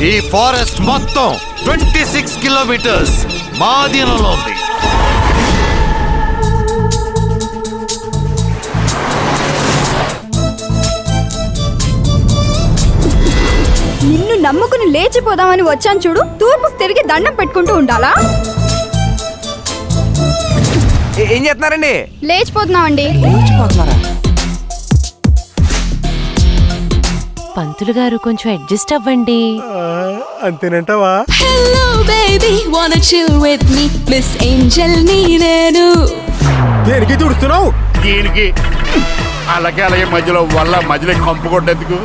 ఈ ఫారెస్ట్ మొత్తం 26 కిలోమీటర్స్ మా అధీనంలో ఉంది. నిన్ను నమ్ముకుని లేచిపోదామని వచ్చాను చూడు, తూర్పుకు తిరిగి దండం పెట్టుకుంటూ ఉండాలా? ఏం చేస్తున్నారండి? లేచిపోతున్నామండి. పంతులు గారు కొంచెం అడ్జస్ట్ అవ్వండి. అంతేనంటావా? హలో బేబీ వానా chill with me miss Angel నీ నేను. దేనికి తుడుస్తున్నావు? దీనికి అలాగే మధ్యలో మధ్యలో కంపు కొట్టేందుకు.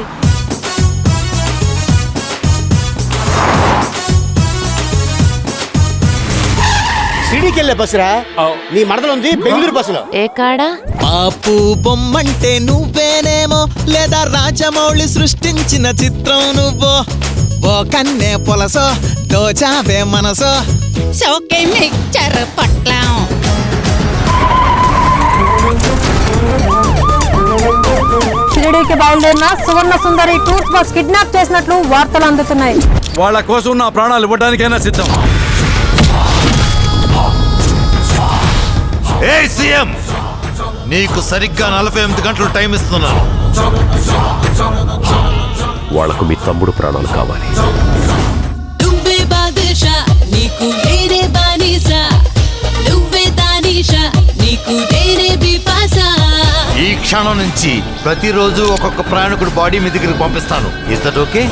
సిడీకెళ్ళే బస్సురా? నీ మడతలుంది బెంగళూరు బస్సులో. ఏ కాడా? పాపు బొమ్మంటే నువ్వేనేమో, లేదా రాజమౌళి సృష్టించిన చిత్రం నువ్వో. ఓ కన్నే పొలసో దోచావే మనసో, షోకే మిక్చర్ పట్లం. షిరిడీకి బయలుదేరిన సువర్ణ సుందరి టూర్స్ బస్ కిడ్నాప్ చేసినట్లు వార్తలు అందుతున్నాయి. వాళ్ళ కోసం నా ప్రాణాలు ఇవ్వడానికైనా సిద్ధం. ఏ సీఎం, నీకు సరిగ్గా 48 గంటలు టైం ఇస్తున్నాను. వాళ్లకు మీ తమ్ముడు ప్రాణాలు కావాలి. నువ్వే బాదుషా నీకు వేరే బానిసా, నువ్వే దానిషా నీకు వేరే బిపాసా. ఈ క్షణం నుంచి ప్రతిరోజు ఒక్కొక్క ప్రయాణికుడు బాడీ మీ దగ్గరికి పంపిస్తాను. Is that okay?